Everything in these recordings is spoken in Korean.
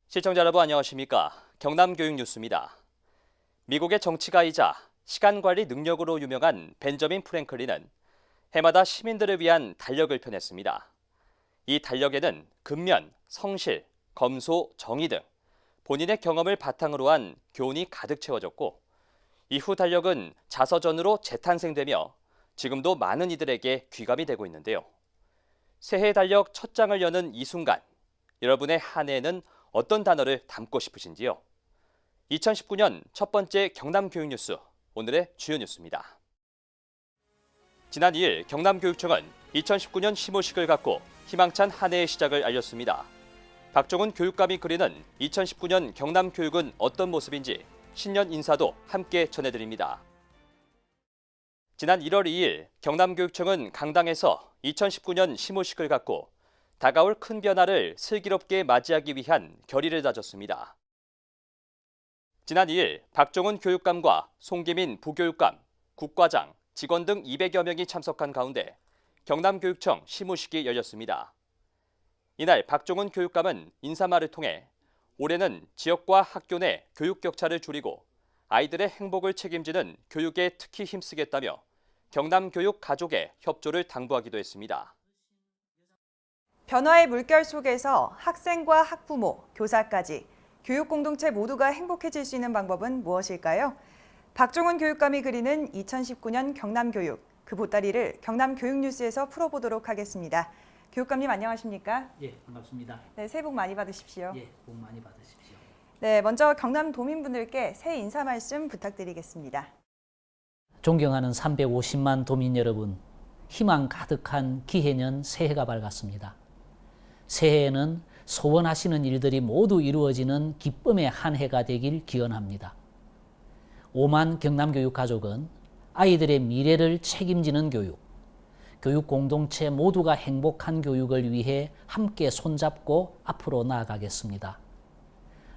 시청자 여러분 안녕하십니까? 경남교육뉴스입니다. 미국의 정치가이자 시간관리 능력으로 유명한 벤저민 프랭클린은 해마다 시민들을 위한 달력을 펴냈습니다. 이 달력에는 근면, 성실, 검소, 정의 등 본인의 경험을 바탕으로 한 교훈이 가득 채워졌고 이후 달력은 자서전으로 재탄생되며 지금도 많은 이들에게 귀감이 되고 있는데요. 새해 달력 첫 장을 여는 이 순간 여러분의 한 해에는 어떤 단어를 담고 싶으신지요? 2019년 첫 번째 경남교육뉴스, 오늘의 주요 뉴스입니다. 지난 2일 경남교육청은 2019년 시무식을 갖고 희망찬 한 해의 시작을 알렸습니다. 박종훈 교육감이 그리는 2019년 경남교육은 어떤 모습인지 신년 인사도 함께 전해드립니다. 지난 1월 2일 경남교육청은 강당에서 2019년 시무식을 갖고 다가올 큰 변화를 슬기롭게 맞이하기 위한 결의를 다졌습니다. 지난 2일 박종훈 교육감과 송기민 부교육감, 국과장, 직원 등 200여 명이 참석한 가운데 경남교육청 시무식이 열렸습니다. 이날 박종훈 교육감은 인사말을 통해 올해는 지역과 학교 내 교육 격차를 줄이고 아이들의 행복을 책임지는 교육에 특히 힘쓰겠다며 경남교육 가족의 협조를 당부하기도 했습니다. 변화의 물결 속에서 학생과 학부모, 교사까지 교육 공동체 모두가 행복해질 수 있는 방법은 무엇일까요? 박종훈 교육감이 그리는 2019년 경남교육, 그 보따리를 경남교육뉴스에서 풀어보도록 하겠습니다. 교육감님 안녕하십니까? 예, 반갑습니다. 네, 새해 복 많이 받으십시오. 예, 복 많이 받으십시오. 네, 먼저 경남 도민분들께 새해 인사 말씀 부탁드리겠습니다. 존경하는 350만 도민 여러분, 희망 가득한 기해년 새해가 밝았습니다. 새해에는 소원하시는 일들이 모두 이루어지는 기쁨의 한 해가 되길 기원합니다. 5만 경남교육 가족은 아이들의 미래를 책임지는 교육, 교육 공동체 모두가 행복한 교육을 위해 함께 손잡고 앞으로 나아가겠습니다.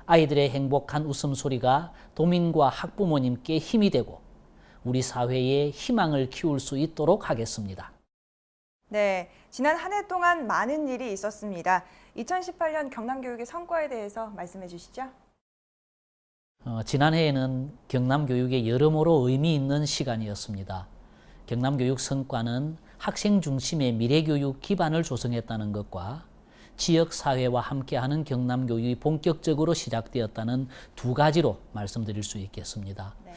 아이들의 행복한 웃음소리가 도민과 학부모님께 힘이 되고 우리 사회에 희망을 키울 수 있도록 하겠습니다. 네, 지난 한 해 동안 많은 일이 있었습니다. 2018년 경남교육의 성과에 대해서 말씀해 주시죠. 지난해에는 경남교육에 여러모로 의미 있는 시간이었습니다. 경남교육 성과는 학생 중심의 미래교육 기반을 조성했다는 것과 지역사회와 함께하는 경남교육이 본격적으로 시작되었다는 두 가지로 말씀드릴 수 있겠습니다. 네.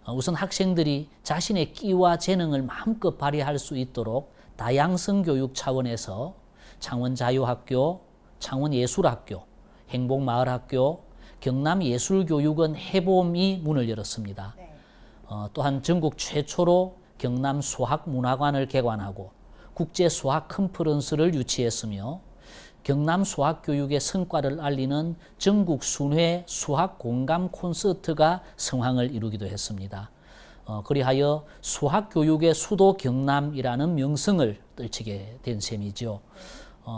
우선 학생들이 자신의 끼와 재능을 마음껏 발휘할 수 있도록 다양성 교육 차원에서 창원자유학교, 창원예술학교, 행복마을학교, 경남예술교육원 해봄이 문을 열었습니다. 네. 또한 전국 최초로 경남수학문화관을 개관하고 국제수학 컨퍼런스를 유치했으며 경남수학교육의 성과를 알리는 전국 순회 수학공감 콘서트가 성황을 이루기도 했습니다. 그리하여 수학교육의 수도 경남이라는 명성을 떨치게 된 셈이죠.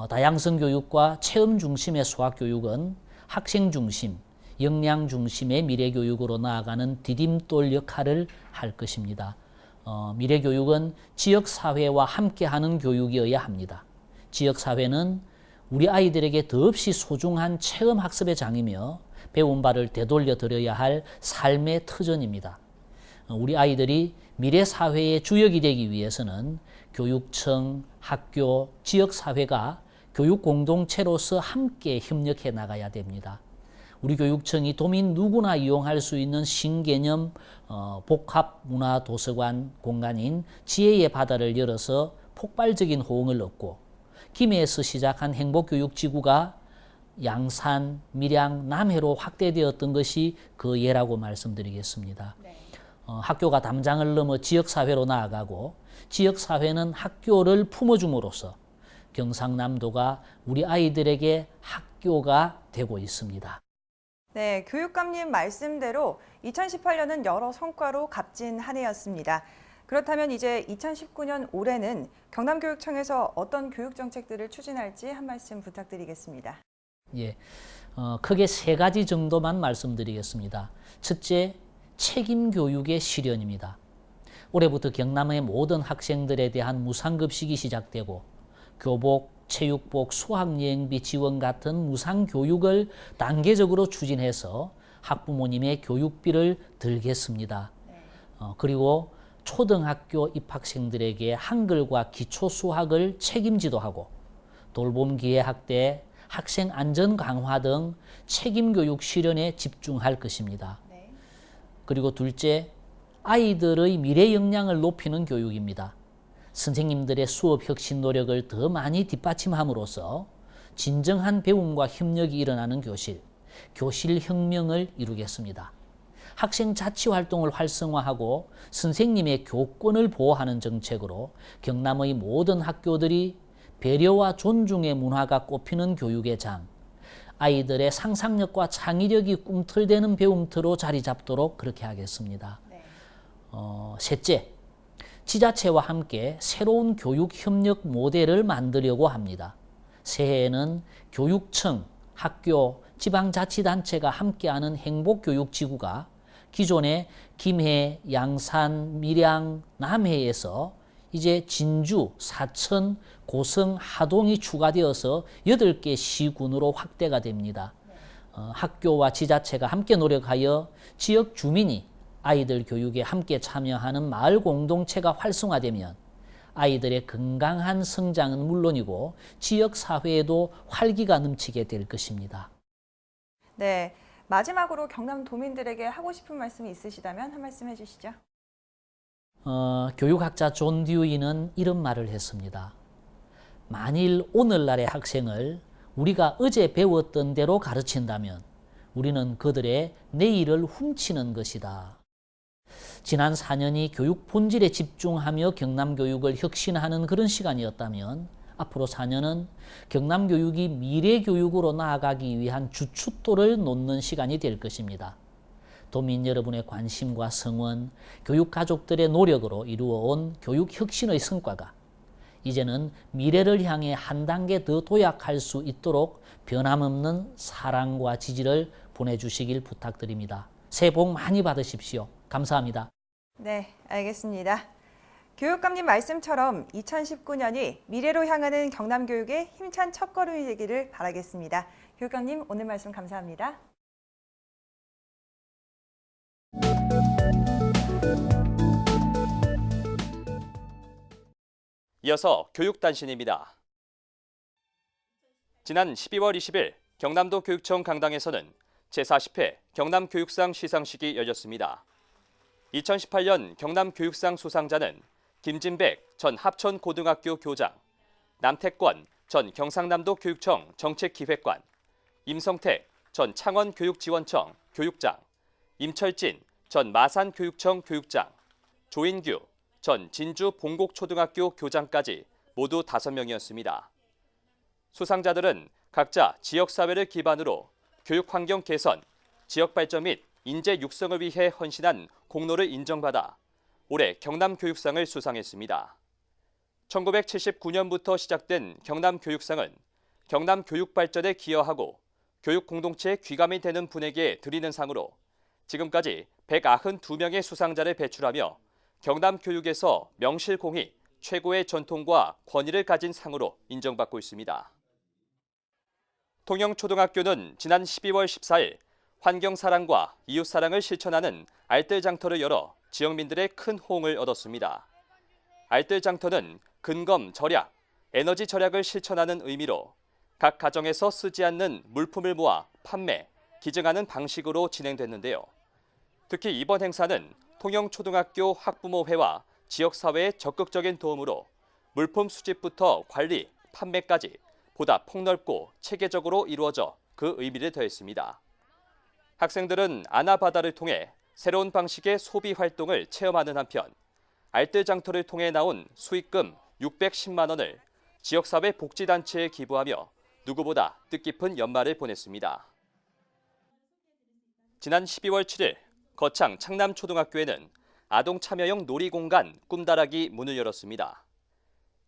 다양성 교육과 체험 중심의 수학교육은 학생 중심, 역량 중심의 미래교육으로 나아가는 디딤돌 역할을 할 것입니다. 미래교육은 지역사회와 함께하는 교육이어야 합니다. 지역사회는 우리 아이들에게 더없이 소중한 체험학습의 장이며 배운 바를 되돌려 드려야 할 삶의 터전입니다. 우리 아이들이 미래 사회의 주역이 되기 위해서는 교육청, 학교, 지역사회가 교육 공동체로서 함께 협력해 나가야 됩니다. 우리 교육청이 도민 누구나 이용할 수 있는 신개념 복합문화도서관 공간인 지혜의 바다를 열어서 폭발적인 호응을 얻고 김해에서 시작한 행복교육지구가 양산, 밀양, 남해로 확대되었던 것이 그 예라고 말씀드리겠습니다. 네. 학교가 담장을 넘어 지역사회로 나아가고 지역사회는 학교를 품어줌으로써 경상남도가 우리 아이들에게 학교가 되고 있습니다. 네, 교육감님 말씀대로 2018년은 여러 성과로 값진 한 해였습니다. 그렇다면 이제 2019년 올해는 경남교육청에서 어떤 교육 정책들을 추진할지 한 말씀 부탁드리겠습니다. 예, 크게 세 가지 정도만 말씀드리겠습니다. 첫째, 책임 교육의 실현입니다. 올해부터 경남의 모든 학생들에 대한 무상급식이 시작되고 교복, 체육복, 수학여행비 지원 같은 무상교육을 단계적으로 추진해서 학부모님의 교육비를 들겠습니다. 그리고 초등학교 입학생들에게 한글과 기초 수학을 책임지도 하고 돌봄 기회 확대, 학생 안전 강화 등 책임 교육 실현에 집중할 것입니다. 그리고 둘째, 아이들의 미래 역량을 높이는 교육입니다. 선생님들의 수업 혁신 노력을 더 많이 뒷받침함으로써 진정한 배움과 협력이 일어나는 교실 혁명을 이루겠습니다. 학생 자치 활동을 활성화하고 선생님의 교권을 보호하는 정책으로 경남의 모든 학교들이 배려와 존중의 문화가 꽃피는 교육의 장, 아이들의 상상력과 창의력이 꿈틀대는 배움터로 자리 잡도록 그렇게 하겠습니다. 셋째, 지자체와 함께 새로운 교육 협력 모델을 만들려고 합니다. 새해에는 교육청, 학교, 지방자치단체가 함께하는 행복교육지구가 기존의 김해, 양산, 밀양, 남해에서 이제 진주, 사천, 고성, 하동이 추가되어서 8개 시군으로 확대가 됩니다. 학교와 지자체가 함께 노력하여 지역 주민이 아이들 교육에 함께 참여하는 마을 공동체가 활성화되면 아이들의 건강한 성장은 물론이고 지역 사회에도 활기가 넘치게 될 것입니다. 네, 마지막으로 경남도민들에게 하고 싶은 말씀이 있으시다면 한 말씀 해주시죠. 교육학자 존 듀이는 이런 말을 했습니다. 만일 오늘날의 학생을 우리가 어제 배웠던 대로 가르친다면 우리는 그들의 내일을 훔치는 것이다. 지난 4년이 교육 본질에 집중하며 경남교육을 혁신하는 그런 시간이었다면 앞으로 4년은 경남교육이 미래교육으로 나아가기 위한 주춧돌을 놓는 시간이 될 것입니다. 도민 여러분의 관심과 성원, 교육가족들의 노력으로 이루어온 교육혁신의 성과가 이제는 미래를 향해 한 단계 더 도약할 수 있도록 변함없는 사랑과 지지를 보내주시길 부탁드립니다. 새해 복 많이 받으십시오. 감사합니다. 네, 알겠습니다. 교육감님 말씀처럼 2019년이 미래로 향하는 경남교육의 힘찬 첫걸음이 되기를 바라겠습니다. 교육감님 오늘 말씀 감사합니다. 이어서 교육단신입니다. 지난 12월 20일 경남도 교육청 강당에서는 제40회 경남교육상 시상식이 열렸습니다. 2018년 경남교육상 수상자는 김진백 전 합천고등학교 교장, 남태권 전 경상남도 교육청 정책기획관, 임성택 전 창원교육지원청 교육장, 임철진 전 마산교육청 교육장, 조인규 전 진주 봉곡초등학교 교장까지 모두 5명이었습니다. 수상자들은 각자 지역사회를 기반으로 교육환경 개선, 지역 발전 및 인재 육성을 위해 헌신한 공로를 인정받아 올해 경남교육상을 수상했습니다. 1979년부터 시작된 경남교육상은 경남 교육 발전에 기여하고 교육 공동체의 귀감이 되는 분에게 드리는 상으로 지금까지 192명의 수상자를 배출하며 경남 교육에서 명실공히 최고의 전통과 권위를 가진 상으로 인정받고 있습니다. 통영초등학교는 지난 12월 14일 환경사랑과 이웃사랑을 실천하는 알뜰장터를 열어 지역민들의 큰 호응을 얻었습니다. 알뜰장터는 근검 절약, 에너지 절약을 실천하는 의미로 각 가정에서 쓰지 않는 물품을 모아 판매, 기증하는 방식으로 진행됐는데요. 특히 이번 행사는 통영초등학교 학부모회와 지역사회의 적극적인 도움으로 물품 수집부터 관리, 판매까지 보다 폭넓고 체계적으로 이루어져 그 의미를 더했습니다. 학생들은 아나바다를 통해 새로운 방식의 소비 활동을 체험하는 한편 알뜰장터를 통해 나온 수익금 610만 원을 지역사회 복지단체에 기부하며 누구보다 뜻깊은 연말을 보냈습니다. 지난 12월 7일 거창 창남초등학교에는 아동 참여형 놀이공간 꿈다락이 문을 열었습니다.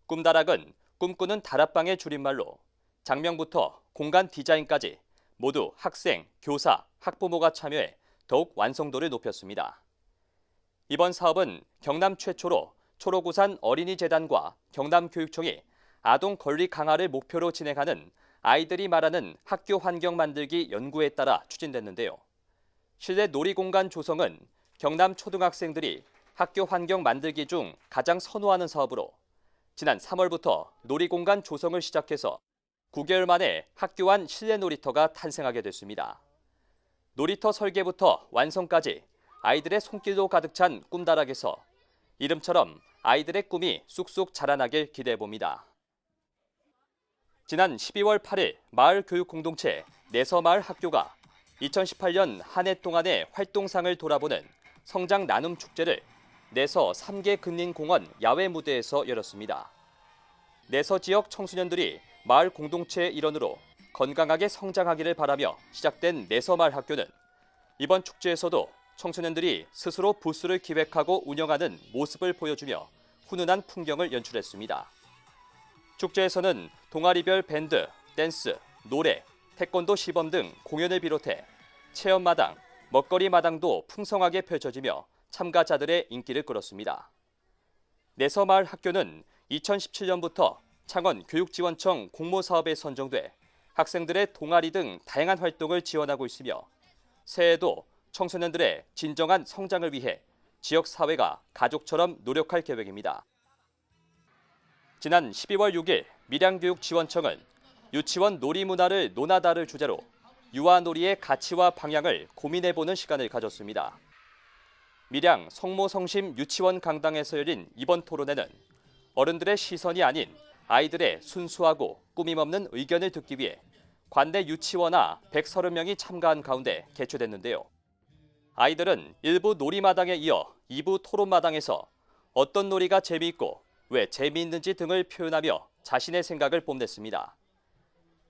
꿈다락은 꿈꾸는 다락방의 줄임말로 장명부터 공간 디자인까지 모두 학생, 교사, 학부모가 참여해 더욱 완성도를 높였습니다. 이번 사업은 경남 최초로 초록우산 어린이재단과 경남교육청이 아동 권리 강화를 목표로 진행하는 아이들이 말하는 학교 환경 만들기 연구에 따라 추진됐는데요. 실내 놀이공간 조성은 경남 초등학생들이 학교 환경 만들기 중 가장 선호하는 사업으로 지난 3월부터 놀이공간 조성을 시작해서 9개월 만에 학교 안 실내 놀이터가 탄생하게 됐습니다. 놀이터 설계부터 완성까지 아이들의 손길도 가득 찬 꿈다락에서 이름처럼 아이들의 꿈이 쑥쑥 자라나길 기대해봅니다. 지난 12월 8일 마을 교육 공동체 내서마을 학교가 2018년 한 해 동안의 활동상을 돌아보는 성장 나눔 축제를 내서 3개 근린공원 야외 무대에서 열었습니다. 내서 지역 청소년들이 마을 공동체의 일원으로 건강하게 성장하기를 바라며 시작된 내서마을 학교는 이번 축제에서도 청소년들이 스스로 부스를 기획하고 운영하는 모습을 보여주며 훈훈한 풍경을 연출했습니다. 축제에서는 동아리별 밴드, 댄스, 노래, 태권도 시범 등 공연을 비롯해 체험마당, 먹거리마당도 풍성하게 펼쳐지며 참가자들의 인기를 끌었습니다. 내서마을 학교는 2017년부터 창원 교육지원청 공모사업에 선정돼 학생들의 동아리 등 다양한 활동을 지원하고 있으며 새해에도 청소년들의 진정한 성장을 위해 지역사회가 가족처럼 노력할 계획입니다. 지난 12월 6일 밀양교육지원청은 유치원 놀이문화를 논하다를 주제로 유아놀이의 가치와 방향을 고민해보는 시간을 가졌습니다. 밀양 성모성심 유치원 강당에서 열린 이번 토론회는 어른들의 시선이 아닌 아이들의 순수하고 꾸밈없는 의견을 듣기 위해 관내 유치원아 130명이 참가한 가운데 개최됐는데요. 아이들은 1부 놀이마당에 이어 2부 토론마당에서 어떤 놀이가 재미있고 왜 재미있는지 등을 표현하며 자신의 생각을 뽐냈습니다.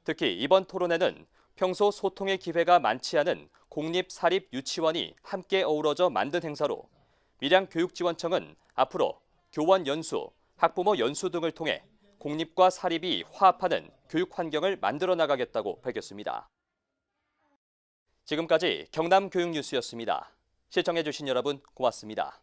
특히 이번 토론회는 평소 소통의 기회가 많지 않은 공립, 사립 유치원이 함께 어우러져 만든 행사로 밀양교육지원청은 앞으로 교원 연수, 학부모 연수 등을 통해 공립과 사립이 화합하는 교육 환경을 만들어 나가겠다고 밝혔습니다. 지금까지 경남교육뉴스였습니다. 시청해주신 여러분 고맙습니다.